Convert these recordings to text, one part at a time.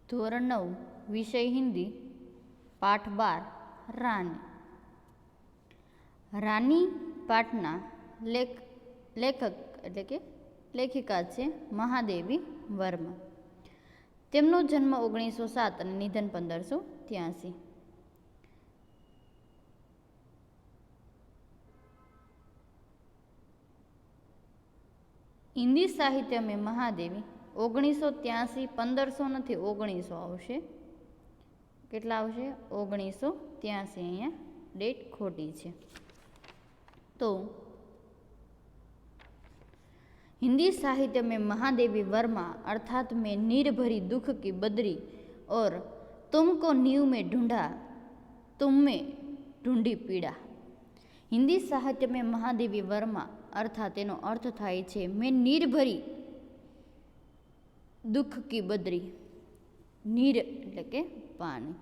ધોરણ 9 વિષય હિન્દી પાઠ 12 રાની. રાની પાઠના લેખક એટલે કે લેખિકા છે મહાદેવી વર્મા. તેમનો જન્મ 1907 અને નિધન 1583. હિન્દી સાહિત્ય મેં મહાદેવી 1983, 1500 નથી 1900 આવશે. કેટલા આવશે? 1983. અહીંયા ડેટ ખોટી છે. તો हिंदी साहित्य में महादेवी वर्मा अर्थात मैं नीर भरी दुख की बदरी और तुमको नींव में ढूंढा तुम में ढूंढी पीड़ा. हिंदी साहित्य में महादेवी वर्मा अर्थात एनो अर्थ थाय छे मैं नीर भरी दुख की बदरी, नीर एटले के पानी,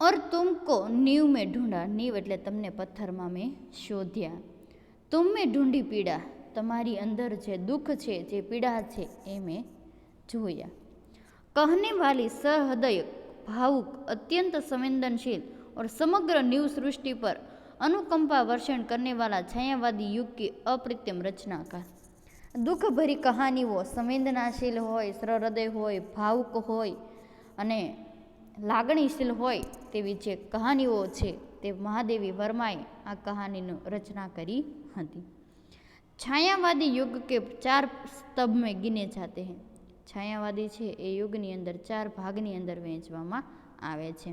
और तुमको नींव में ढूंढा, नींव एटले तमने पत्थर में मैं शोध्या, तुम में ढूंढी पीड़ा, तमारी अंदर जे दुख छे जे पीड़ा छे ए मैं जोया. कहने वाली सहृदय, भावुक, अत्यंत संवेदनशील और समग्र नीव सृष्टि पर अनुकंपा वर्षण करने वाला छायावादी युग की अप्रतिम रचनाकार. दुख भरी कहानीओ संवेदनाशील होय, सहृदय होय, भावुक होय अने लागणीशील होय तेवी जे कहानीओ छे ते महादेवी वर्माए आ कहानीनी रचना करी हती. छायावादी युग के 4 स्तंभ में गिने जाते हैं. छायावादी छे ए युगनी अंदर 4 भागनी अंदर वहेंचवामां आवे छे.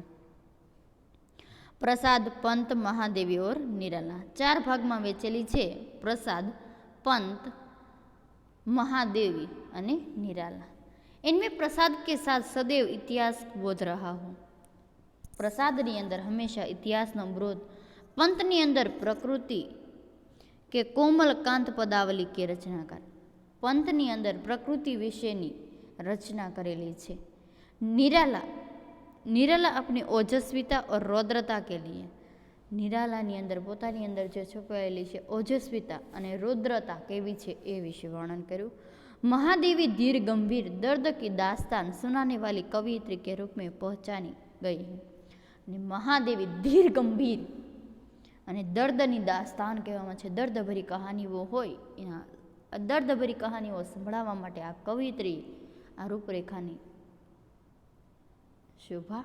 प्रसाद, पंत, महादेवी और निराला 4 भाग में वेचेली छे. प्रसाद, पंत, महादेवी अने निराला. इनमें प्रसाद के साथ सदैव इतिहास बोध रहा हो. प्रसादनी अंदर हमेशा इतिहासनो बोध, पंतनी अंदर प्रकृति के कोमल कांत पदावली के रचनाकार. पंतनी अंदर प्रकृति विषयनी रचना करेली छे. निराला अपनी ओजस्विता और रौद्रता के लिए, निरालानी अंदर पोतानी अंदर जो छुपायेली छे ओजस्विता अने रौद्रता केवी छे ए विषे वर्णन कर्युं. महादेवी धीर गंभीर दर्द की दास्तान सुनाने वाली कवियत्री के रूप में पहचानी गई है. महादेवी धीर गंभीर અને દર્દની દાસ્તાન કહેવામાં છે. દર્દભરી કહાનીઓ હોય એના દર્દભરી કહાનીઓ સંભળાવવા માટે આ કવિયત્રી આ રૂપરેખાની શોભા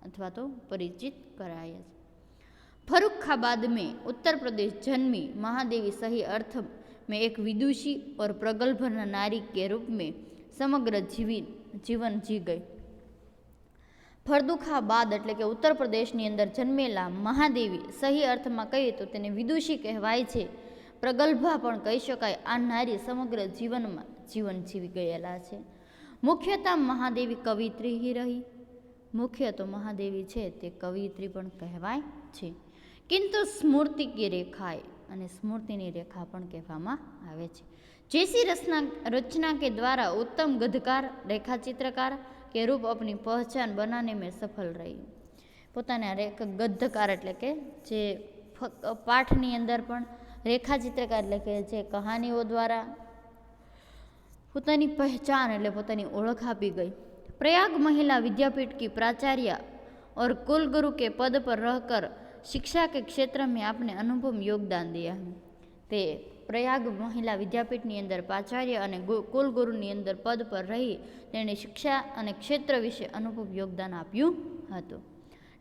અથવા તો પરિચિત કરાયા છે. फर्रुखाबाद में उत्तर प्रदेश जन्मी महादेवी सही अर्थ में एक विदुषी और प्रगल्भ नारी के रूप में समग्र जीवन जी गई. फर्रुखाबाद एटले के उत्तर प्रदेशनी अंदर जन्मेला महादेवी सही अर्थ में कहीए तो तेने विदुषी कहेवाय छे, प्रगल्भा पण कही शकाय. आ नारी समग्र जीवन में जीवन जीवी गयेला छे. मुख्यतः महादेवी कवियत्री ही रही. मुख्य तो महादेवी छे ते कवियत्री पण कहेवाय छे. किंतु स्मृति की रेखाए अने स्मृतिनी रेखा पण कहेवामां आवे छे. जैसी रचना के द्वारा उत्तम गद्यकार, रेखा चित्रकार के रूप अपनी पहचान बनाने में सफल रही. पोताना गद्यकार एटले के जे पाठनी अंदर पण रेखा चित्रकार एटले के जे कहानीओ द्वारा पोतानी पहचान एटले पोतानी ओळख आपी गई. प्रयाग महिला विद्यापीठ की प्राचार्य और कुलगुरु के पद पर रहकर शिक्षा के क्षेत्र में आपने अनुभव योगदान दिया. ते प्रयाग महिला विद्यापीठनी अंदर प्राचार्य अने कुलगुरुनी अंदर पद पर रही तेणे शिक्षा अने क्षेत्र विषे अनुभव योगदान आप्युं हतुं.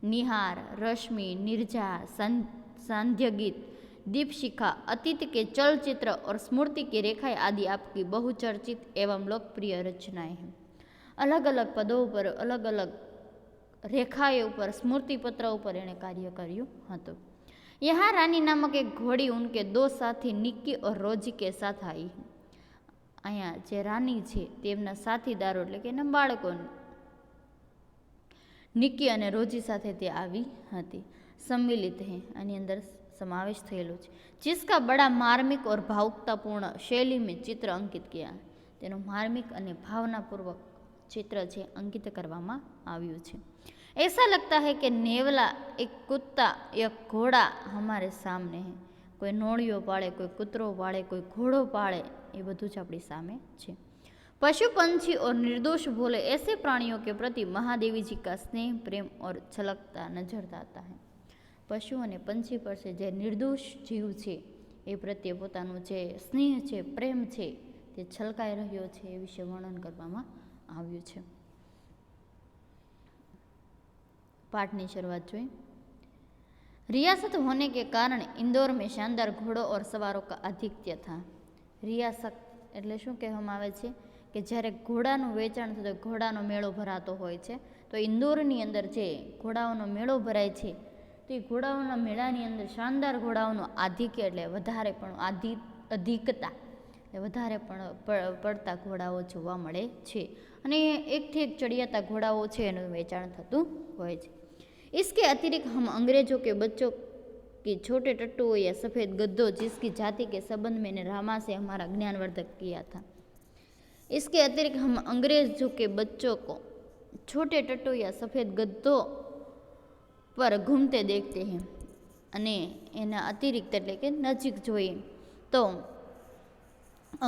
निहार, रश्मि, निर्जा, सांध्यगीत, दीपशिखा, अतीत के चलचित्र और स्मृति की रेखाएं आदि आपकी बहुचर्चित एवं लोकप्रिय रचनाएं हैं. अलग अलग पदों पर अलग अलग रेखाओं पर स्मृति पत्रों पर एणे कार्य कर्युं हतुं. यहाँ रानी नामक एक घोड़ी उनके 2 साथी निक्की और रोजी के साथ आई है. अहींया जे रानी छे तेमना साथीदारो एटले के एना बाळको निक्की अने रोजी साथे ते आवी हती. सम्मिलित है आनी अंदर समावेश थयेलो छे. जिसका बड़ा मार्मिक और भावुकतापूर्ण शैली में चित्र अंकित किया. तेनो मार्मिक अने भावनापूर्वक चित्र छे अंकित करवामां आव्युं छे. ऐसा लगता है कि नेवला, एक कुत्ता या घोड़ा हमारे सामने है. कोई नोळियो पाड़े, कोई कुतरो पाड़े, कोई घोड़ो पाड़े, ए बधुं ज आपणी सामे छे. पशु पंछी और निर्दोष भोले ऐसे प्राणियों के प्रति महादेवी जी का स्नेह प्रेम और छलकता नजर आता है। पशु અને પંછી પર છે જે નિર્દોષ જીવ છે એ પ્રત્યે પોતાનું જે સ્નેહ છે પ્રેમ છે તે છલકાઈ રહ્યો છે એ વિશે વર્ણન કરવામાં આવ્યું છે। पाठनी शुरुआत जोई। रियासत होने के कारण इंदौर में शानदार घोड़ों और सवारों का आधिक्य था। रियासत એટલે શું કહેવામાં આવે છે કે જ્યારે ઘોડાનું વેચાણ થતું ઘોડાનો મેળો ભરાતો હોય છે તો ઇન્દોરની અંદર જે ઘોડાઓનો મેળો ભરાય છે તો એ ઘોડાઓના મેળાની અંદર શાનદાર ઘોડાઓનું આધિક્ય એટલે વધારે પણ અધિકતા એટલે વધારે પણ પડતા ઘોડાઓ જોવા મળે છે અને એકથી એક ચડિયાતા ઘોડાઓ છે એનું વેચાણ થતું હોય છે। इसके अतिरिक्त हम अंग्रेजों के बच्चों की छोटे टट्टुओं या सफ़ेद गद्दों जिसकी जाति के संबंध मैंने रामा से हमारा ज्ञानवर्धक किया था। इसके अतिरिक्त हम अंग्रेजों के बच्चों को छोटे टट्टू या सफ़ेद गद्दों पर घूमते देखते हैं અને એના અતિરિક્ત એટલે કે નજીક જોઈએ તો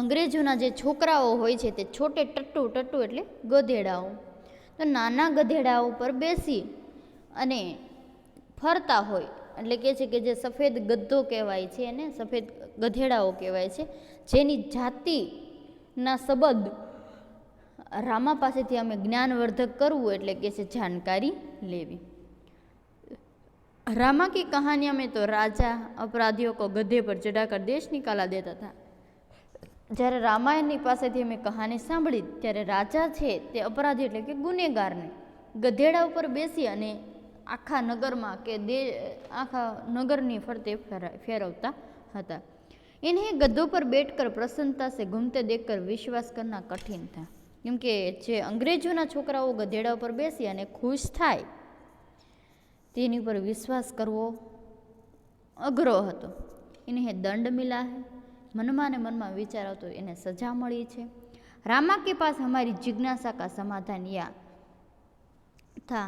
અંગ્રેજોના જે છોકરાઓ હોય છે તે છોટે ટટ્ટુ એટલે ગધેડાઓ તો નાના ગધેડાઓ પર બેસી અને ફરતા હોય એટલે કે છે કે જે સફેદ ગદ્દો કહેવાય છે એને સફેદ ગધેડાઓ કહેવાય છે જેની જાતિના સંબંધ રામા પાસેથી અમે જ્ઞાનવર્ધક કરવું એટલે કે છે जानकारी लेवी। रामा की कहानियों में तो राजा अपराधियों को गधे पर चढ़ाकर देश निकाला देता था। જ્યારે રામાયણની પાસેથી અમે કહાની સાંભળી ત્યારે રાજા છે તે અપરાધી એટલે કે ગુનેગારને ગધેડા ઉપર બેસી અને આખા નગરમાં કે આખા નગરની ફરતે ફેરવતા હતા। इन्हें गद्धों पर बैठकर प्रसन्नता से घूमते देखकर विश्वास करना कठिन था क्योंकि જે અંગ્રેજોના છોકરાઓ ગધેડા ઉપર બેસી અને ખુશ થાય તેની પર વિશ્વાસ કરવો અઘરો હતો। इन्हें दंड मिला है મનમાં ને મનમાં વિચાર આવતો એને સજા મળી છે। રામા કે પાસ हमारी जिज्ञासा का समाधान या था।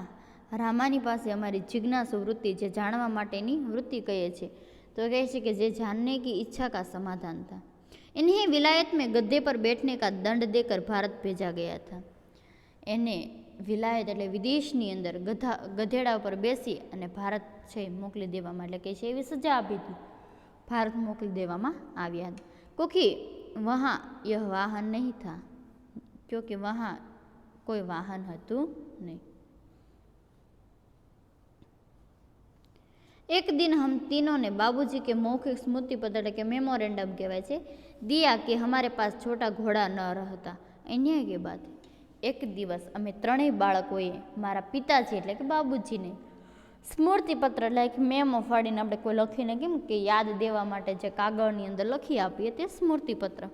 રામાની પાસે અમારી जिज्ञासु वृत्ति જે જાણવા માટેની વૃત્તિ કહીએ છીએ तो કહે છે કે જે जानने की इच्छा का समाधान था। इन्हें विलायत में गद्दे पर बैठने का दंड देकर भारत भेजा गया था। એને વિલાયત એટલે વિદેશની અંદર ગધેડા ઉપર બેસી અને ભારત છે મોકલી દેવામાં એટલે કે છે એવી સજા આપી હતી भारत मोकली देवामा आव्या क्योंकि वहाँ यह वाहन नहीं था क्योंकि वहाँ कोई वाहन हतु नहीं। एक दिन हम तीनों ने बाबूजी के मौखिक स्मृति पत्र के मेमोरेंडम कहवाय छे दिया कि हमारे पास छोटा घोड़ा न रहता। अन्याय की बात एक दिवस अमे त्रणेय बाळकोए मारा पिताजी एटले के बाबूजीने स्मृतिपत्र એટલે કે મેમો ફાડીને આપણે કોઈ લખીને કેમ કે યાદ દેવા માટે જે કાગળની અંદર લખી આપીએ તે સ્મૃતિપત્ર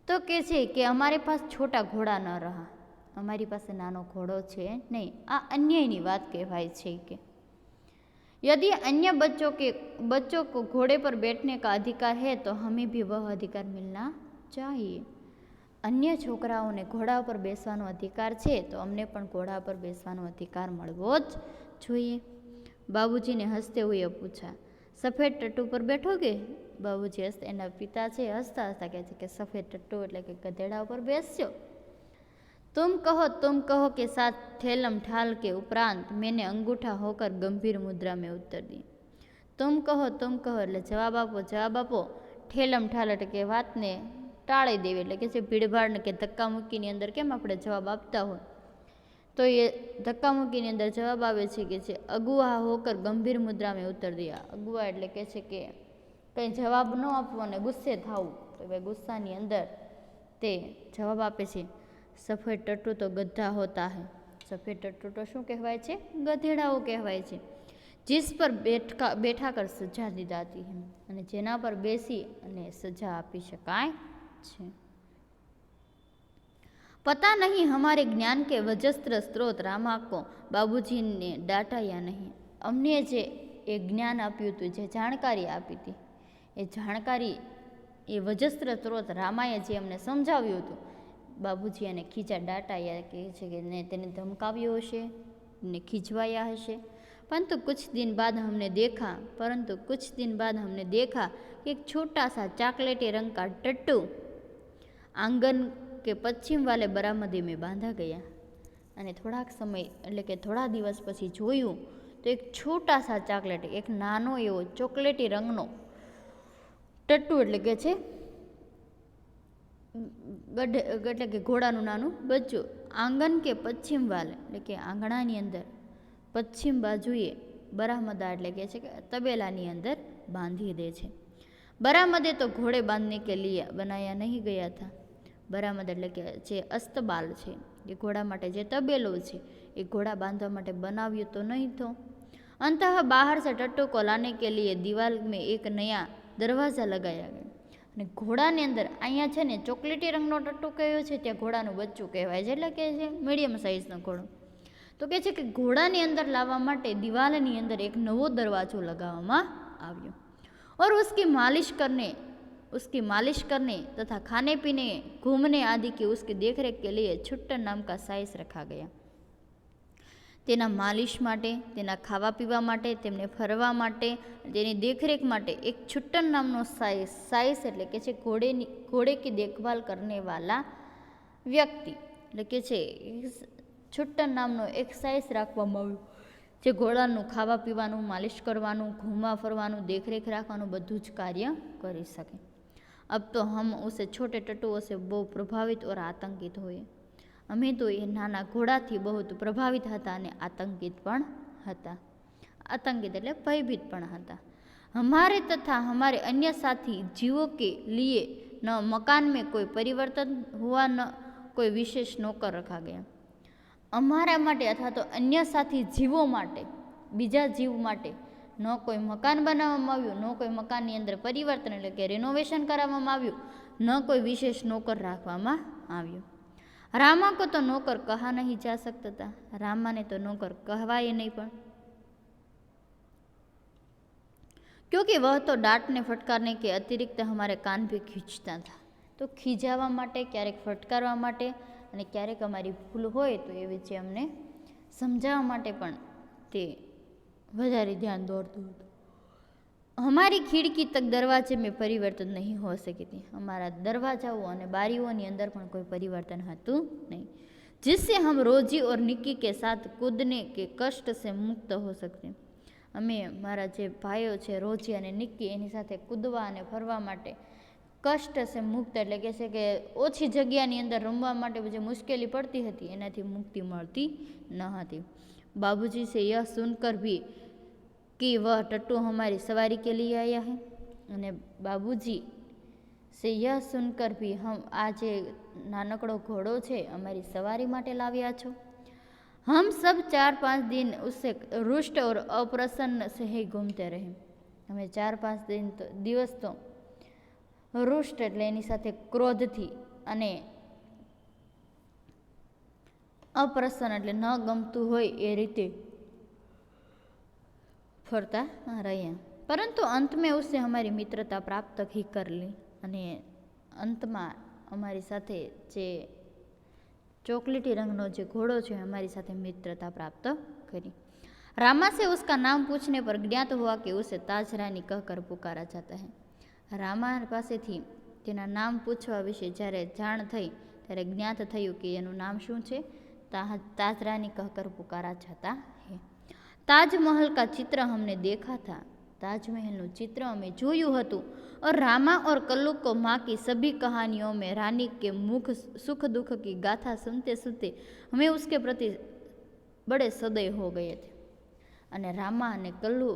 તો કે છે કે અમારે પાસ છોટા ઘોડા ન રહા અમારી પાસે નાનો ઘોડો છે નહીં। આ અન્યાયની વાત કહેવાય છે કે यदि अन्य बच्चों को घोड़े पर बैठने का अधिकार है तो हमें भी वह अधिकार मिलना चाहिए। अन्य છોકરાઓને ઘોડા પર બેસવાનો અધિકાર છે તો અમને પણ ઘોડા પર બેસવાનો અધિકાર મળવો જ જોઈએ। बाबूजी ने हंसते हुए पूछा सफ़ेद टट्टू पर बैठोगे। बाबूजी हंसते एना पिता છે હસતા હસતા કહે છે કે સફેદ ટટ્ટુ એટલે કે ગધેડા ઉપર બેસજો। तुम कहो के साथ ठेलम ठाल के उपरांत मैंने अंगूठा होकर गंभीर मुद्रा में उत्तर दी। तुम कहो એટલે જવાબ આપો ઠેલમ ઠાલ એટલે કે વાતને ટાળી દેવી એટલે કે જે ભીડભાડ કે ધક્કા મૂકીની અંદર કેમ આપણે જવાબ આપતા હોય तो ये धक्का मुक्की अंदर जवाब आवे छे कि छे अगुआ होकर गंभीर मुद्रा में उतर दिया। अगुआ एटले के छे के कई जवाब न आपवो ने गुस्से थावुं तो भाई गुस्सानी अंदर ते जवाब आपे छे सफ़ेद टट्टू तो गधा होता है। सफ़ेद टट्टू तो शुं कहेवाय छे गधेडाओ कहेवाय छे जिस पर बैठा कर सजा दी जाती है अने जेना पर बेसी अने सजा आपी शकाय छे। पता नहीं हमारे ज्ञान के वजस्त्र स्त्रोत रामा को बाबूजी ने डांटा या नहीं। अमने जे ए ज्ञान आप्युं हतुं जे जाणकारी आपी हती ए जाणकारी ए वजस्त्र स्त्रोत रामाए जे अमने समजाव्युं हतुं बाबूजी एने खीजा डांटा या कहे छे के ने तेने धमकाव्यो हशे ने खीजवाया हशे। परंतु कुछ दिन बाद हमने देखा कि एक छोटा सा चॉकलेटी रंग का टट्टू आंगन કે પશ્ચિમ વાલે બરામદે में બાંધા ગયા. અને થોડાક સમય એટલે કે થોડા દિવસ પછી જોયું તો એક છોટા સા ચોકલેટ, એક નાનો એવો ચોકલેટી રંગનો ટટ્ટુ એટલે કે છે એટલે કે ઘોડાનું નાનું બચ્ચું આંગણ કે પશ્ચિમ વાલ એટલે કે આંગણાની અંદર પશ્ચિમ બાજુએ બરામદા એટલે કે છે કે તબેલાની અંદર બાંધી દે છે. બરામદે તો ઘોડે બાંધને કે લીએ બનાયા નહીં ગયા હતા. બરામદ એટલે કે જે અસ્તબાલ છે, એ ઘોડા માટે જે તબેલો છે એ ઘોડા બાંધવા માટે બનાવ્યું તો નહીં તો. અંતઃ બહાર સે ટટ્ટુ કો લાને કે લીએ દિવાલ મેં એક નયા દરવાજા લગાયા ગયા. અને ઘોડાની અંદર અહીંયા છે ને ચોકલેટી રંગનો ટટ્ટુ કયો છે, ત્યાં ઘોડાનું બચ્ચું કહેવાય છે, એટલે કે છે મીડિયમ સાઇઝનો ઘોડો. તો કહે છે કે ઘોડાની અંદર લાવવા માટે દિવાલની અંદર એક નવો દરવાજો લગાવવામાં આવ્યો. और उसकी मालिश करने तथा खाने पीने घूमने आदि की उसकी देखरेख के लिए छुट्टन नाम का साइस रखा गया. તેના માલિશ માટે, તેના ખાવા પીવા માટે, તેમને ફરવા માટે, તેની દેખરેખ માટે એક છુટ્ટન નામનો સાઇસ એટલે કે છે ઘોડે કી દેખભાલ કરને વાલા વ્યક્તિ એટલે કે છે છુટ્ટન નામનો એક સાઇસ રાખવામાં આવ્યો, જે ઘોડાનું ખાવા પીવાનું, માલિશ કરવાનું, ઘૂમવા ફરવાનું, દેખરેખ રાખવાનું બધું જ કાર્ય કરી શકે. अब तो हम उसे छोटे टट्टुओं से बहुत प्रभावित और आतंकित हुए. અમે તો એ નાના ઘોડાથી બહુ પ્રભાવિત હતા અને આતંકિત પણ હતા. આતંકિત એટલે ભયભીત પણ હતા. हमारे तथा हमारे अन्य साथी जीवों के लिए न मकान में कोई परिवर्तन हुआ, न कोई विशेष नौकर रखा गया. અમારા માટે અથવા તો અન્ય સાથી જીવો માટે, બીજા જીવ માટે ન કોઈ મકાન બનાવવામાં આવ્યું, ન કોઈ મકાનની અંદર પરિવર્તન એટલે કે રિનોવેશન કરાવવામાં આવ્યું, ન કોઈ વિશેષ નોકર રાખવામાં આવ્યું. रामा को तो नौकर कहा नहीं जा सकता था. रामा ने तो नौकर कहवाए नहीं પણ, क्योंकि वह तो डांटने फटकारने के अतिरिक्त हमारे कान पे खींचता था. તો ખીજાવા માટે, ક્યારેક ફટકારવા માટે અને ક્યારેક અમારી ભૂલ હોય તો એ વિશે અમને સમજાવવા માટે પણ તે વધારે ધ્યાન દોરતું હતું. हमारी खिड़की तक दरवाजे में परिवर्तन नहीं हो सकी थी. हमारा दरवाजाओं और बारियों अंदर पण कोई परिवर्तन હતું नहीं, जिससे हम रोजी और निक्की के साथ कूदने के कष्ट से मुक्त हो सकते. અમે મારા જે ભાઈઓ છે રોજી અને નિક્કી એની સાથે કૂદવા અને ફરવા માટે કષ્ટ સે મુક્ત એટલે કે છે કે ઓછી જગ્યાની અંદર રમવા માટે જે મુશ્કેલી પડતી હતી એનાથી મુક્તિ મળતી ન હતી. બાબूजी से यह सुनकर भी कि वह टट्टू हमारी सवारी के लिए आया है. અને બાબूजी से यह सुनकर भी हम આ જે નાનકડો ઘોડો છે અમારી સવારી માટે લાવ્યા છો. हम सब 4-5 दिन उससे रुष्ट और अप्रसन्न से ही घूमते रहे. અમે 4-5 દિવસ તો रुष्ट એટલે એની સાથે ક્રોધથી અને અપ્રસન્ન એટલે ન ગમતું હોય એ રીતે फरता रहा. परंतु अंत में उससे हमारी मित्रता प्राप्त ही कर ली. અને અંતમાં અમારી સાથે જે ચોકલેટી રંગનો જે ઘોડો છે हमारी સાથે મિત્રતા પ્રાપ્ત કરી. रामा से उसका नाम पूछने पर ज्ञात हुआ कि उसे ताज रानी कहकर पुकारा जाता है. રામા પાસેથી તેના નામ પૂછવા વિશે જ્યારે જાણ થઈ ત્યારે જ્ઞાત થયું કે એનું નામ શું છે, તાજ રાની कहकर पुकारा जाता है. ताजमहल का चित्र हमने देखा था. ताजमहलનું चित्र અમે જોયું હતું. और रामा और कल्लू को माँ की सभी कहानियों में रानी के मुख सुख दुख की गाथा सुनते सुनते हमें उसके प्रति बड़े सदैव हो गए थे. અને રામા અને કલ્લુ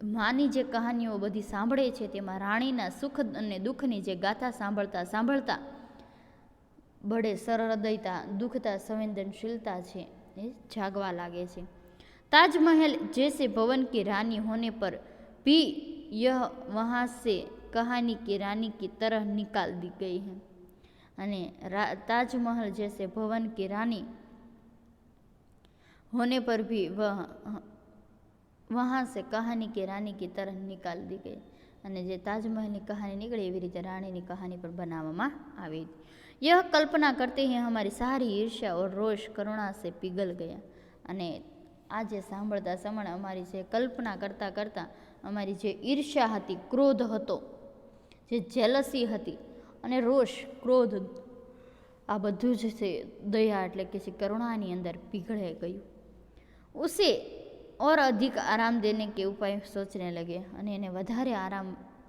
માની જે કહાનીઓ બધી સાંભળે છે તેમાં રાણીના સુખ અને દુઃખની જે ગાથા સાંભળતા સાંભળતા બડે સરહૃદયતા દુઃખતા સંવેદનशीलता છે એ જાગવા લાગે છે. ताजमहल जैसे भवन की रानी होने पर भी यह वहाँ से कहानी की रानी की तरह निकाल दी गई है. અને ताजमहल जैसे भवन की रानी होने पर भी वह वहाँ से कहानी की रानी की तरह निकाल दी गई. અને જે તાજમહલની કહાની નીકળી એવી રીતે રાણીની કહાની પણ બનાવવામાં આવી. यह कल्पना करते ही हमारी सारी ईर्ष्या और रोष करुणा से पिघल गया. અને આ જે સાંભળતા સમય અમારી જે કલ્પના કરતાં કરતાં અમારી જે ઈર્ષ્યા હતી, ક્રોધ હતો, જે જેલસી હતી અને રોષ, ક્રોધ આ બધું જ છે દયા એટલે કે છે કરુણાની અંદર પીગળે ગયું. ઉસે और अधिक आराम देने के उपाय सोचने लगे અને એને વધારે આરામ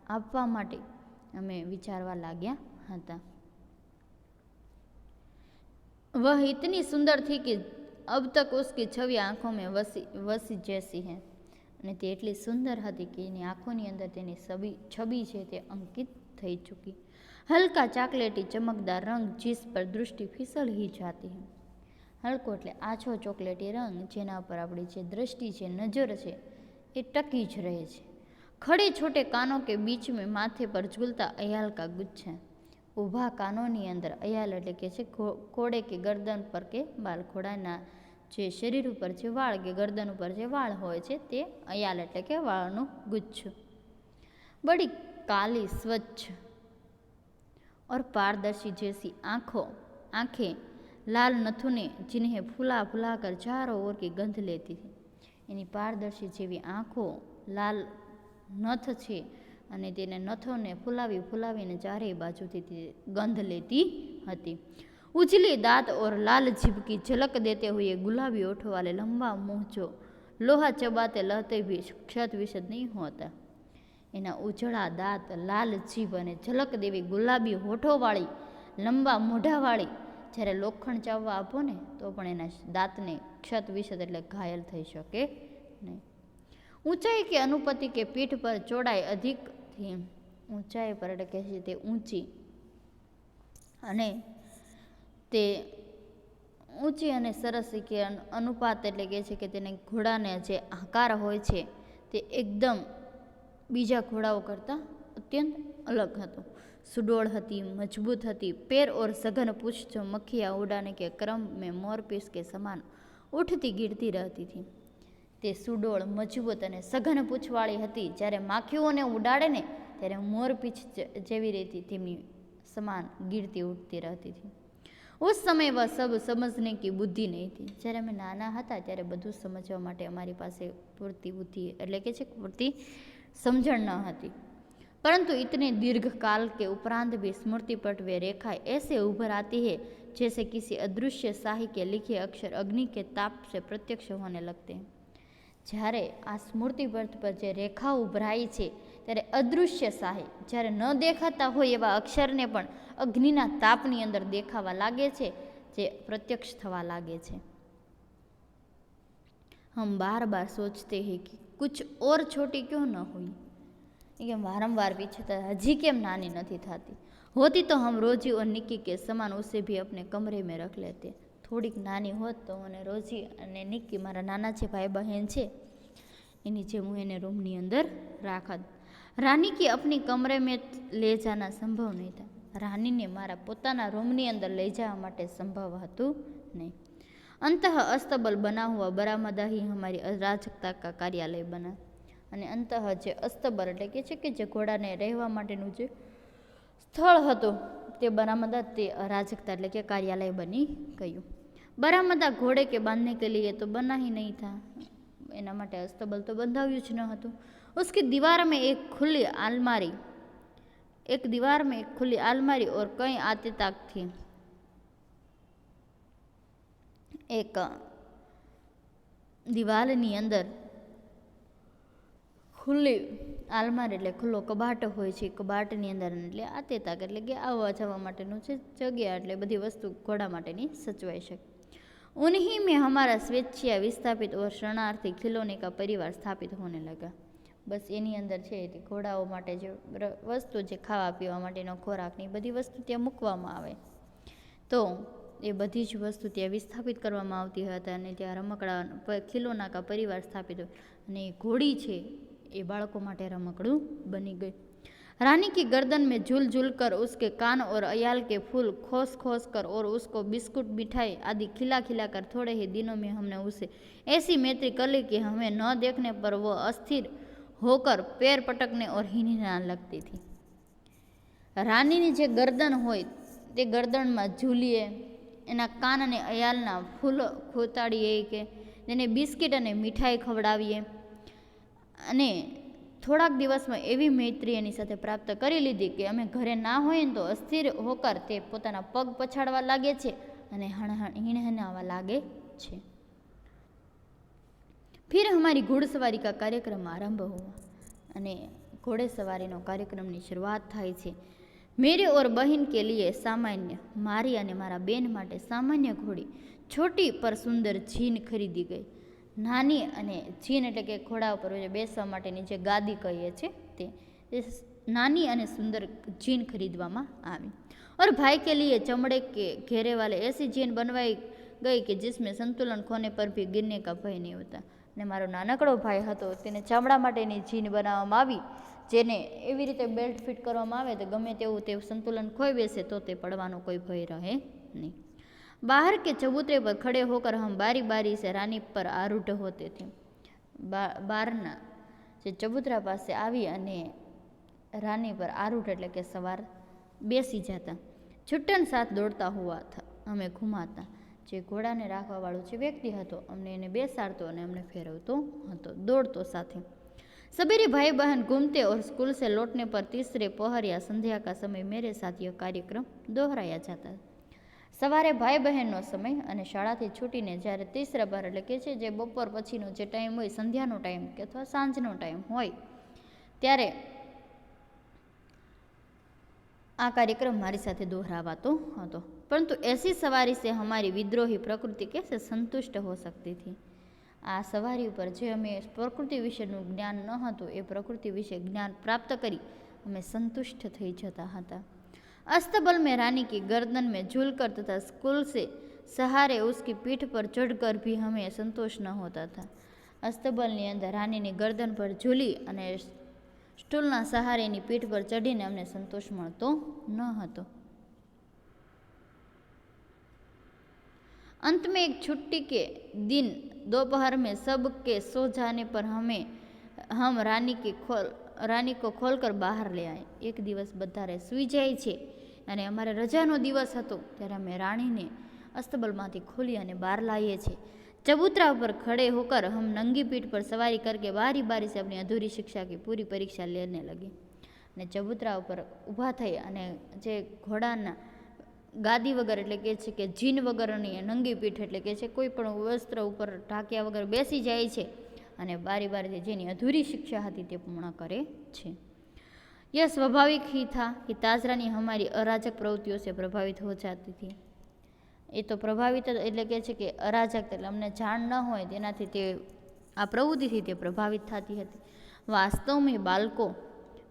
આપવા માટે અમે વિચારવા લાગ્યા હતા. वह इतनी सुंदर थी कि अब तक उसकी छवि आंखों में वसी जैसी है. અને તે એટલી સુંદર હતી કે એની આંખોની અંદર તેની છબી છે તે અંકિત થઈ ચૂકી. હલકા ચોકલેટી ચમકદાર રંગ जिस पर दृष्टि फिसल ही जाती है. હલકો એટલે આછો ચોકલેટી રંગ જેના પર આપણી જે દ્રષ્ટિ છે, નજર છે એ ટકી જ રહે છે. ખડે છોટે કાનો કે બીચ મેં માથે પર ઝૂલતા અયાલ કા ગુચ્છા. ઊભા કાનોની અંદર અયાલ એટલે કે છે ઘોડે કે ગરદન પર કે બાલ, ઘોડાના જે શરીર ઉપર જે વાળ કે ગરદન ઉપર જે વાળ હોય છે તે અયાલ એટલે કે વાળનું ગુચ્છ. બડી કાલી સ્વચ્છ और पारदर्शी जैसी आंखें लाल नथुने जिन्हें फुला फुला कर चारों ओर की गंध लेती थी. એની પારદર્શી જેવી આંખો, લાલ નથ છે અને તેને નથોને ફુલાવીને ચારેય બાજુથી તે ગંધ લેતી હતી. उजले दांत और लाल जीभ की झलक देते हुए गुलाबी ओठों वाले लंबा मुंह जो लोहा चबाते लहते भी क्षत विशद नहीं होता. એના ઉજળા દાંત, લાલ જીભ અને ઝલક દેવી ગુલાબી હોઠોવાળી લંબા મોઢાવાળી જ્યારે લોખંડ ચાવવા આપો ને તો પણ એના દાંતને ક્ષત વિશદ એટલે ઘાયલ થઈ શકે નહીં. ઊંચાઈ કે અનુપતિ કે પીઠ પર ચોડાઈ અધિક થી. ઊંચાઈ પર એટલે કે છે તે ઊંચી અને તે ઊંચી અને સરસ કે અનુપાત એટલે કે છે કે તેને ઘોડાને જે આકાર હોય છે તે એકદમ બીજા ઘોડાઓ કરતાં અત્યંત અલગ હતો. સુડોળ હતી, મજબૂત હતી. पैर और सघन पूंछ जो मक्खियाँ उड़ाने के क्रम में मोरपीस के समान उठती गिरती रहती थी. તે સુડોળ, મજબૂત અને સઘન પૂંછવાળી હતી. જ્યારે માખીઓને ઉડાડે ને ત્યારે મોરપીંછ જેવી રહેતી તેમની સમાન ગીરતી ઉઠતી રહેતી હતી. उस समय वह सब समझने की बुद्धि नहीं थी. જ્યારે અમે નાના હતા ત્યારે બધું સમજવા માટે અમારી પાસે પૂરતી બુદ્ધિ એટલે કે છે પૂરતી समझण न હતી. परंतु इतने दीर्घ काल के उपरांत भी स्मृति पट वे रेखाएं ऐसे उभर आती है जैसे किसी अदृश्य शाही के लिखे अक्षर अग्नि के ताप से प्रत्यक्ष होने लगते हैं. જ્યારે આ સ્મૃતિ પટ પર જે રેખા ઉભરાય છે ત્યારે અદૃશ્ય શાહી, જ્યારે ન દેખાતા હોય એવા અક્ષરને પણ અગ્નિના તાપની અંદર દેખાવા લાગે છે, જે પ્રત્યક્ષ થવા લાગે છે. હમ બાર બાર સોચતે હૈ કે कुछ और छोटी क्यों न हुई. ये वारंवार विचारता हजी केम नानी नहीं थाती. होती तो हम रोजी और निक्की के समान उसे भी अपने कमरे में रख लेते. થોડીક નાની હોત તો મને રોજી અને નિક્કી મારા નાના છે ભાઈ બહેન છે એની જેમ હું એને રૂમની અંદર રાખત. રાની કે अपनी कमरे में ले जाना संभव नहीं था. રાનીને મારા પોતાના રૂમની અંદર લઈ જવા માટે સંભવ હતું નહીં. अंत अस्तबल बना हुआ बरामदा ही हमारी अराजकता का कार्यालय बना. અને અંત જે અસ્તબલ એટલે કે જે ઘોડાને રહેવા માટેનું જે સ્થળ હતું તે બરામદા તે અરાજકતા એટલે કે કાર્યાલય બની ગયું. બરામદા ઘોડે કે બાંધને કે લીએ તો બના ही नहीं था. એના માટે અસ્તબલ તો બંધાવ્યું જ ન હતું. उसकी दीवार में एक खुली आलमारी और कई आते ताक थी. एक દિવાલની અંદર ખુલ્લી આલમારી એટલે ખુલ્લો કબાટ હોય છે. કબાટની અંદર એટલે આતે તાક એટલે કે આવવા જવા માટેનું છે જગ્યા, એટલે બધી વસ્તુ ઘોડા માટેની સચવાઈ શકે. उन्हीं में हमारा स्वेच्छा विस्थापित और शरणार्थी खिलौने का परिवार स्थापित होने लगा. બસ એની અંદર છે તે ઘોડાઓ માટે જે વસ્તુ જે ખાવા પીવા માટેનો ખોરાકની બધી વસ્તુ ત્યાં મૂકવામાં આવે તો એ બધી જ વસ્તુ ત્યાં વિસ્થાપિત કરવામાં આવતી હતા અને ત્યાં રમકડા ખિલોના કા પરિવાર સ્થાપિત હોય અને એ ઘોડી છે એ બાળકો માટે રમકડું બની ગઈ. रानी की गर्दन में झूल झूल कर उसके कान और अयाल के फूल खोस खोस कर और उसको बिस्कुट मिठाई आदि खिला खिला कर थोड़े ही दिनों में हमने उसे ऐसी मैत्री कर ली कि हमें न देखने पर वो अस्थिर होकर पैर पटकने और हिनहिनाने लगती थी. રાનીની જે ગરદન હોય તે ગરદનમાં ઝૂલીએ, એના કાન અને અયાલના ફૂલ ખોતાડીએ કે તેને બિસ્કિટ અને મીઠાઈ ખવડાવીએ અને થોડાક દિવસમાં એવી મૈત્રી એની સાથે પ્રાપ્ત કરી લીધી કે અમે ઘરે ના હોય ને તો અસ્થિર હોકર તે પોતાના પગ પછાડવા લાગે છે અને હિણહિણાવા લાગે છે. फिर हमारी घोड़सवारी का कार्यक्रम आरंभ हुआ અને ઘોડેસવારીનો કાર્યક્રમની શરૂઆત થાય છે. मेरे और बहन के लिए सामान्य मारी અને મારા બેન માટે સામાન્ય ઘોડી છોટી પર સુંદર જીન ખરીદી ગઈ. નાની અને જીન એટલે કે ઘોડા ઉપર બેસવા માટેની જે ગાદી કહીએ છીએ તે નાની અને સુંદર जीन खरीदવામાં આવી. और भाई के लिए चमड़े के घेरे वाले ऐसी जीन बनवाई गई कि जिसमें संतुलन खोने पर भी गिरने का भय नहीं होता. ને મારો નાનકડો ભાઈ હતો તેને ચામડા માટેની જીન બનાવવામાં આવી જેને એવી રીતે બેલ્ટ ફિટ કરવામાં આવે તો ગમે તેવું તે સંતુલન ખોઈ બેસે તો તે પડવાનો કોઈ ભય રહે નહીં. बाहर के चबूतरे पर खड़े होकर हम बारी बारी से रानी पर आरूढ़ होते थे. બહારના જે ચબૂતરા પાસે આવી અને રાની પર આરૂઢ એટલે કે સવાર બેસી જતા. છુટ્ટન સાથ દોડતા હુઆ था અમે ઘુમાતા. જે ઘોડાને રાખવાવાળો જે વ્યક્તિ હતો અમને એને બેસાડતો અને અમને ફેરવતો હતો, દોડતો સાથે. सवेरे भाई बहन घूमते और स्कूल से लौटने पर तीसरे पहर या संध्या का समय मेरे साथ यह कार्यक्रम दोहराया जाता. સવારે ભાઈ બહેનનો સમય અને શાળાથી છૂટીને જ્યારે તીસરા પહર એટલે કે છે જે બપોર પછીનો જે ટાઈમ હોય, સંધ્યાનો ટાઈમ કે અથવા સાંજનો ટાઈમ હોય ત્યારે આ કાર્યક્રમ મારી સાથે દોહરાવાતો હતો. પરંતુ એસી સવારી સે હમારી વિદ્રોહી પ્રકૃતિ कैसे संतुष्ट हो सकती थी. આ સવારી ઉપર જે અમે પ્રકૃતિ વિશેનું જ્ઞાન ન હતું એ પ્રકૃતિ વિશે જ્ઞાન પ્રાપ્ત કરી અમે સંતુષ્ટ થઈ જતા હતા. अस्तबल में रानी की गर्दन में झूलकर तथा स्कूल से सहारे उसकी पीठ पर चढ़कर भी हमें संतोष न होता था. અસ્તબલની અંદર રાનીની ગરદન પર ઝૂલી અને સ્ટૂલના સહારેની પીઠ પર ચઢીને અમને સંતોષ મળતો ન હતો. अंत में एक छुट्टी के दिन दोपहर में सब के सो जाने पर हम रानी को खोलकर બહાર ले आए. એક દિવસ બધારે સૂઈ જાય છે અને અમારે રજાનો દિવસ હતો ત્યારે અમે રાણીને અસ્તબલમાંથી ખોલી અને બહાર લાવીએ છીએ. चबूतरा पर खड़े होकर हम नंगी पीठ पर सवारी करके बारी बारी से अपनी अधूरी शिक्षा की पूरी परीक्षा लेने लगे. અને ચબૂતરા ઉપર ઊભા થઈ અને જે ઘોડાના ગાદી વગર એટલે કે છે કે જીન વગરની નંગી પીઠ એટલે કે છે કોઈ પણ વસ્ત્ર ઉપર ઢાંક્યા વગર બેસી જાય છે અને બારી બારીથી જેની અધૂરી शिक्षा હતી તે પૂર્ણ કરે છે. यह स्वाभाविक ही था कि ताजरानी हमारी अराजक प्रवृत्तियों से प्रभावित हो जाती थी. એ તો પ્રભાવિત એટલે કે છે કે અરાજક એટલે અમને જાણ ન હોય તેનાથી તે આ પ્રવૃત્તિથી તે પ્રભાવિત થતી હતી. वास्तव में बालकों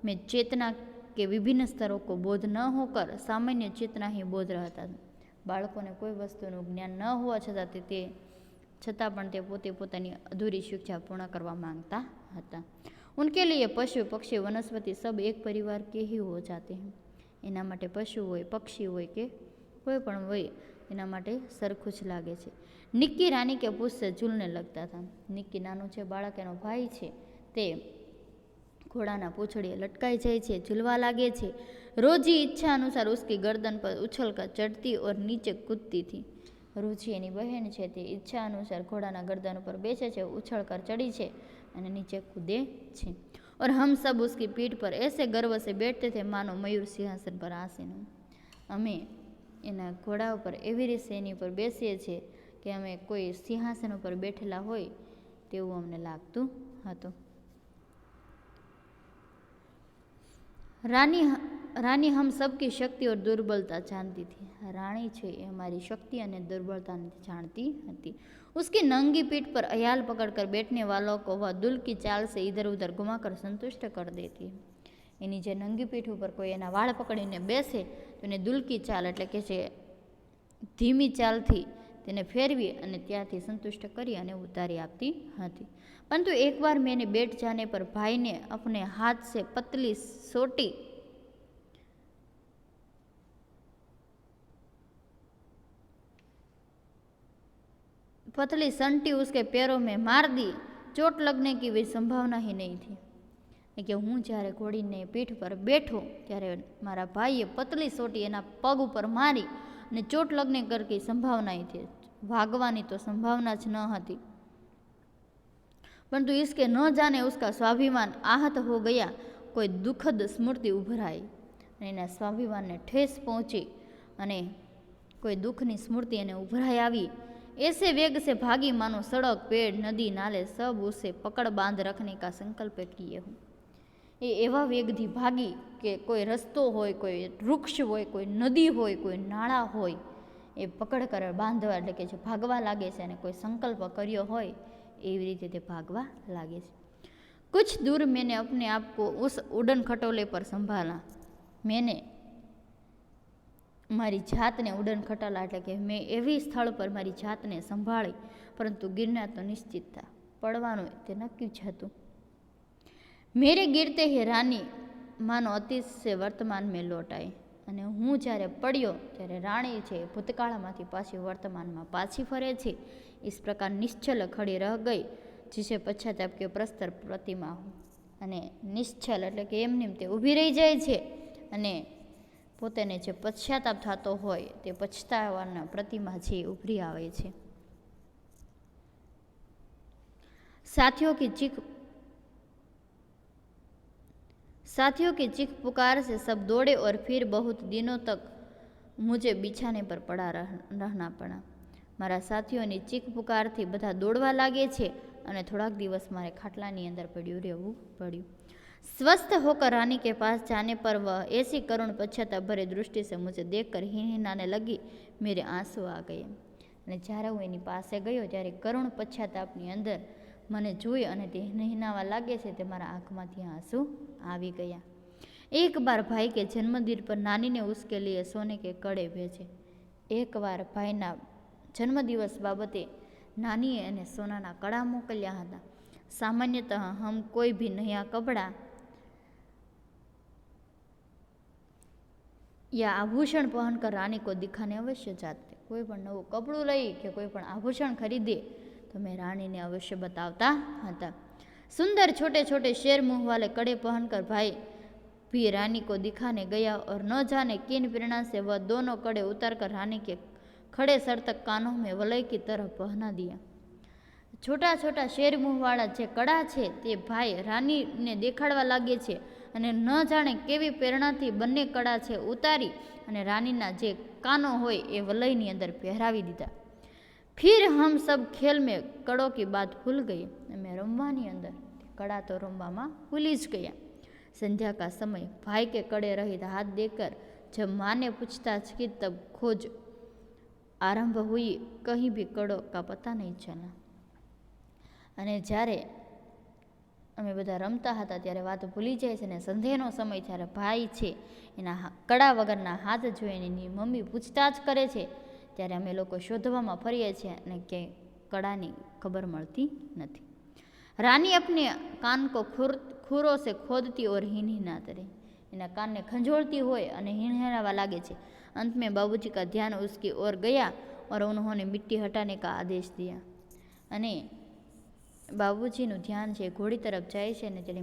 में चेतना के विभिन्न स्तरों को बोध न होकर सामान्य चेतना ही बोध रहता था. બાળકોને કોઈ વસ્તુનું જ્ઞાન ન હોવા છતાં પણ તે પોતે પોતાની અધૂરી શિક્ષા પૂર્ણ કરવા માંગતા હતા. उनके लिए पशु पक्षी वनस्पति सब एक परिवार के ही हो जाते हैं. એના માટે પશુ હોય, પક્ષી હોય કે કોઈ પણ હોય એના માટે સરખું જ લાગે છે. નિક્કી રાની કે પૂછ સે ઝૂલને લગતા હતા. નિક્કી નાનો છે બાળક એનો ભાઈ છે તે ઘોડાના પૂંછડીએ લટકાઈ જાય છે, ઝૂલવા લાગે છે. રોજી ઈચ્છા અનુસાર उसकी गर्दन पर उछलकर चढ़ती और नीचे कूदती थी. रुचि એની બહેન છે તે ઈચ્છા અનુસાર ઘોડાના ગરદન ઉપર બેસે છે, ઉછળकर ચડી છે અને નીચે કૂદે છે. और हम सब उसकी पीठ पर ऐसे गर्व से बैठते थे मानो मयूर सिंहासन पर आसीन. અમે એના ઘોડા ઉપર એવી રીતે એની ઉપર બેસીએ છીએ કે અમે કોઈ સિંહાસન ઉપર બેઠેલા હોય તેવું અમને લાગતું હતું. રાની હમ સબકી શક્તિ और दुर्बलता जानती थी. રાણી છે એ અમારી શક્તિ અને દુર્બળતાને જાણતી હતી. उसकी नंगी पीठ पर अयाल पकड़कर बैठने वालों को वह दुल की चाल से इधर उधर घुमाकर संतुष्ट कर देती. એની જે નંગી પીઠ ઉપર કોઈ એના વાળ પકડીને બેસે તો એને દુલકી ચાલ એટલે કે છે ધીમી ચાલથી તેને ફેરવી અને ત્યાંથી સંતુષ્ટ કરી અને ઉતારી આપતી હતી. પરંતુ એકવાર મેને બેઠ જાને પર ભાઈને अपने हाथ से पतली सोटी पतली संटी उसके पैरों में मार दी. चोट लगने की भी संभावना ही नहीं थी. કે હું જ્યારે ઘોડીને પીઠ પર બેઠો ત્યારે મારા ભાઈએ પતલી સોટી એના પગ ઉપર મારી અને ચોટ લગ્ન કરકી સંભાવના હતી. ભાગવાની તો સંભાવના જ ન હતી. परंतु इसके न जाने उसका स्वाभिमान आहत हो गया। कोई दुखद स्मृति उभराई અને એના સ્વાભિમાનને ઠેસ પહોંચી અને कोई दुखनी स्मृति ने उभराई आई। ऐसे वेग से भागी मानो सड़क पेड़ नदी नाले सब उसे पकड़ बांध रखने का संकल्प किए हूँ। ये एवा वेगथी भागी कि कोई रस्तो होय, कोई वृक्ष होय, कोई नदी होय, कोई नाळा होय, ए पकड़ कर बांधवा एटले के जे भागवा लागे छे। अने कोई संकल्प कर्यो होय एवी रीते ते भागवा लागे छे। कुछ दूर मैंने अपने आप को उस उड़न खटोले पर संभाला। मैंने मारी जात ने उड़न खटोला एटले के मैं एवी स्थल पर मारी जात ने संभाળી, परंतु गिरना तो निश्चित था, पड़वानुं ते नक्की ज हतुं। मेरे गिरते ही रानी मानो अतीत से वर्तमान में लौट आई અને હું જ્યારે પડ્યો ત્યારે રાણી છે ભૂતકાળમાંથી પાછી વર્તમાનમાં પાછી ફરે છે। इस प्रकार निश्चल खड़ी रह गई जिसे पश्चाताप के प्रस्तर प्रतिमा हो। અને નિશ્ચલ એટલે કે એમનેમ તે ઊભી રહી જાય છે અને પોતાને જે પશ્ચાતાપ થતો હોય તે પછતાવાના પ્રતિમા છે ઉભરી આવે છે। साथियों की चीख पुकार से सब दौड़े और फिर बहुत दिनों तक मुझे बिछाने पर पड़ा रहना पड़ा। मारा साथीओनी चीख पुकार थी बधा दौड़वा लागे छे अने थोड़ाक दिवस मारे खाटलानी अंदर पड्યું રહેવું પડ્યું। स्वस्थ होकर रानी के पास जाने पर वह ऐसी करुण पश्चाताप भरी दृष्टि से मुझे देखकर हिनहिनाने लगी। मेरे आंसू आ गए અને જ્યારે હું એની પાસે ગયો ત્યારે કરુણ પશ્ચાતાપની અંદર મને જોઈ અને તે હિનહિનાવા લાગે છે તે મારા આંખમાંથી આંસू આવી ગયા। एक बार भाई के जन्मदिन पर नानी ने उसके लिए सोने के कड़े भेजे। एक बार भाईना जन्मदिवस बाबते नानीए एने सोनाना कड़ा मोकल्या हता। सामान्यतः हम कोई भी नया कपड़ा या आभूषण पहनकर रानी को दिखाने अवश्य जाते। कोई पण नवुं कपड़ू लई के कोई पण आभूषण खरीदे तो मैं रानी ने अवश्य बतावता हता। सुंदर छोटे छोटे शेर मुंह वाले कड़े पहनकर भाई भी रानी को दिखाने गया और न जाने किन प्रेरणा से वह दोनों कड़े उतारकर रानी के खड़े सर तक कानों में वलय की तरह पहना दिया। छोटा छोटा शेर मुंह वाला जे कड़ा छे ते भाई रानी ने देखाड़वा लागे छे અને ન જાણે કેવી પ્રેરણાથી બંને કડા છે ઉતારી અને રાનીના જે કાનો હોય એ વલયની અંદર પહેરાવી દીધા। फिर हम सब खेल में कड़ों की बात भूल गई। मैं रमवानी अंदर कड़ा तो रमवामां भूली ज गया। संध्या का समय भाई के कड़े रहित हाथ देकर जब माँ ने पूछताछ की तब खोज आरंभ हुई। कहीं भी कड़ों का पता नहीं चला। અને જ્યારે અમે બધા રમતા હતા ત્યારે વાત ભૂલી જાય છે ને સંધ્યાનો સમય ત્યારે ભાઈ છે એના કડા વગરના હાથ જોઈને એની મમ્મી પૂછતાછ કરે છે ત્યારે અમે લોકો શોધવામાં ફરીએ છીએ અને ક્યાંય કડાની ખબર મળતી નથી। રાની अपने कान को खूरों से खोदती और हिनहिनाती रही। એના કાનને ખંજોળતી હોય અને હિનહિનાવા લાગે છે। अंत में बाबूजी का ध्यान उसकी ओर गया और उन्होंने मिट्टी हटाने का आदेश दिया। અને बाबूजीનું ध्यान છે ઘોડી तरफ જાય છે અને તેની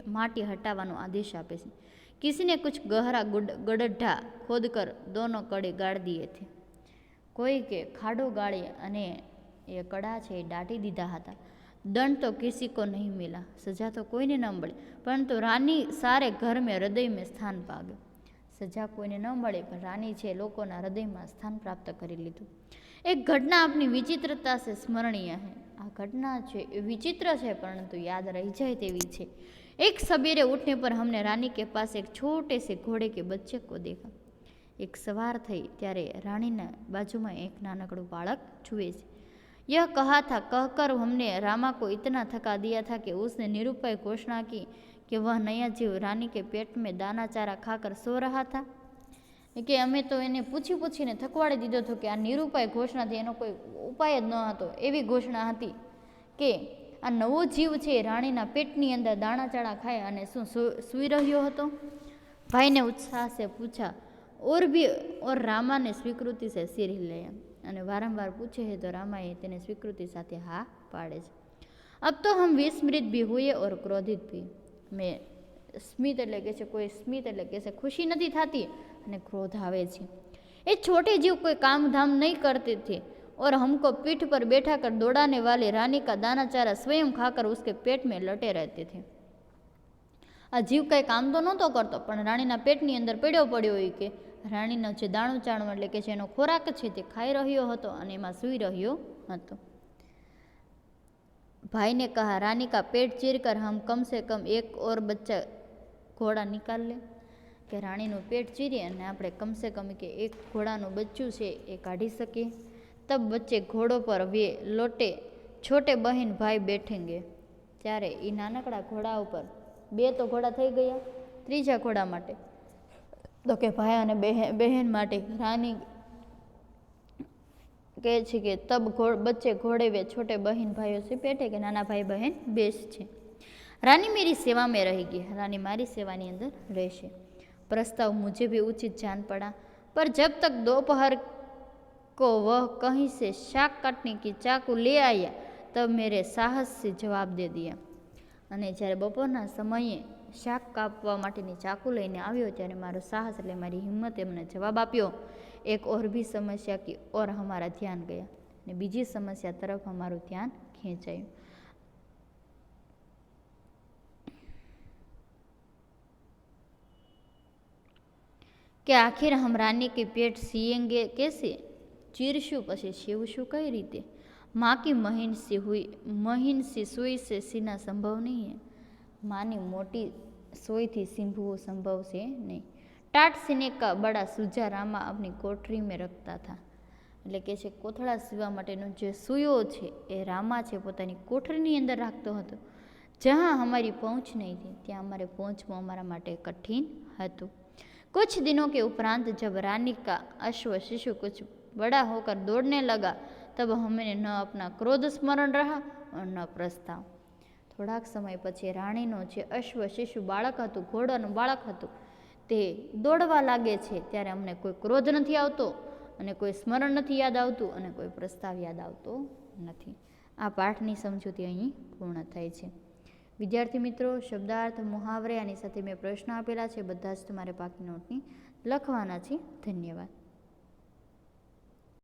માટી હટાવવાનો આદેશ આપે છે। किसी ने कुछ गहरा गड्ढा खोदकर दोनों कड़े गाड़ दिए थे। कोई के खाडो गाड़ी अने ये कड़ा छे दाटी दीधा हता। दंड तो किसी को नहीं मिला, सजा तो कोई ने न मळी, परंतु रानी सारे घर में हृदय में स्थान पाम्यो। सजा कोईने न मळे पण रानी छे लोकोना हृदयमां स्थान प्राप्त करी लीधुं। एक घटना अपनी विचित्रता से स्मरणीय है। आ घटना छे विचित्र है परंतु याद रही जाए तेवी छे। एक सवेरे उठने पर हमने रानी के पास एक छोटे से घोड़े के बच्चे को देखा। एक सवार थई त्यारे रानीना बाजूमां एक नानकड़ुं बाळक छुए छे। यह कहा था कहकर हमने रामा को इतना थका दिया था कि उसने निरुपाय घोषणा की कि वह नया जीव रानी के पेट में दाना चारा खाकर सो रहा था। कि अमे तो एने पूछी पूछीने थकवाड़ी दीधो तो कि आ निरुपाय घोषणा थी, एनो कोई उपाय ज न हतो। एवी घोषणा हती कि आ नवो जीव छे राणीना पेटनी अंदर दाणा चारा खाए अने शुं सूई रह्यो हतो। भाई ने उत्साह से पूछा और रामा ने स्वीकृति से सिर हिलाया अने वारंवार पूछे है तो रामाए तेने स्वीकृति साथे हा पाड़े छे। अब तो हम विस्मृत भी हुए और क्रोधित भी। मैं स्मित एटले के छे कोई स्मित एटले के छे खुशी नहीं थती अने क्रोध आवे छे। ए छोटे जीव कोई काम धाम नहीं करते थे और हमको पीठ पर बैठा कर दौड़ाने वाले रानी का दाना चारा स्वयं खाकर उसके पेट में लटे रहते थे। आ जीव કંઈ કામ તો નહોતો કરતો, પણ રાણીના પેટની અંદર પડ્યો હોય કે રાણીનો જે દાણું ચાણું એટલે કે જેનો ખોરાક છે તે ખાઈ રહ્યો હતો અને એમાં સૂઈ રહ્યો હતો। भाई ने कहा, रानी का पेट चीर कर हम कम से कम एक और बच्चा घोड़ा निकाल ले, કે રાણીનું પેટ ચીરી અને આપણે કમસે કમ કે એક ઘોડાનું બચ્ચું છે એ કાઢી શકીએ। તબ બચ્ચે ઘોડો પર વે લોટે છોટે બહેન ભાઈ બેઠેંગે, ત્યારે એ નાનકડા ઘોડા ઉપર બે તો ઘોડા થઈ ગયા, ત્રીજા ઘોડા માટે તો કે ભાઈ અને બહેન માટે રાની કહે છે કે તબ બચ્ચે घोड़े वे छोटे बहन भाइयों से बैठे, કે નાના ભાઈ બહેન બેસ છે। रानी मेरी सेवा में रहेगी, रानी मारी सेवानी अंदर રહેશે। प्रस्ताव मुझे भी उचित जान पड़ा, पर जब तक दोपहर को वह कहीं से शाक काटने की चाकू ले आया तब मेरे साहस से जवाब दे दिया। અને જ્યારે બપોરના સમયે શાક કાપવા માટેની ચાકુ લઈને આવ્યો ત્યારે મારો સાહસ એટલે મારી હિંમત એમને જવાબ આપ્યો। એક और भी समस्या की और हमारा ध्यान गया, ने बीजी समस्या तरफ हमाરું ध्यान ખેંચાયું। કે આખિર હમ રાની કે પેટ सीएंगे कैसे, चीरशुं પછી સીવશું કઈ રીતે। माँ की महीन सी सुई से सीना संभव नहीं है, माँ ની મોટી સોયથી સીંભવું સંભવ છે નહીં। टाट सीने का बड़ा सूजा रामा अपनी कोठरी में रखता था, એટલે કે છે કોથળા સીવા માટેનું જે સુયો છે એ રામા છે પોતાની કોઠરીની અંદર રાખતો હતો। જहाँ हमारी पहुँच नहीं थी, ત્યાં અમારે પહોંચવું અમારા માટે કઠિન હતું। कुछ दिनों के उपरांत जब रानी का अश्व शिशु कुछ बड़ा होकर दौड़ने लगा तब हमें न अपना क्रोध स्मरण रहा और न प्रस्ताव। થોડાક સમય પછી રાણીનો જે અશ્વ શિશુ બાળક હતું, ઘોડાનું બાળક હતું, તે દોડવા લાગે છે ત્યારે અમને કોઈ ક્રોધ નથી આવતો અને કોઈ સ્મરણ નથી યાદ આવતું અને કોઈ પ્રસ્તાવ યાદ આવતો નથી। આ પાઠની સમજૂતી અહીં પૂર્ણ થાય છે। વિદ્યાર્થી મિત્રો, શબ્દાર્થ, મુહાવરે આની સાથે મેં પ્રશ્ન આપેલા છે, બધા જ તમારે પાકી નોટની લખવાના છે। ધન્યવાદ।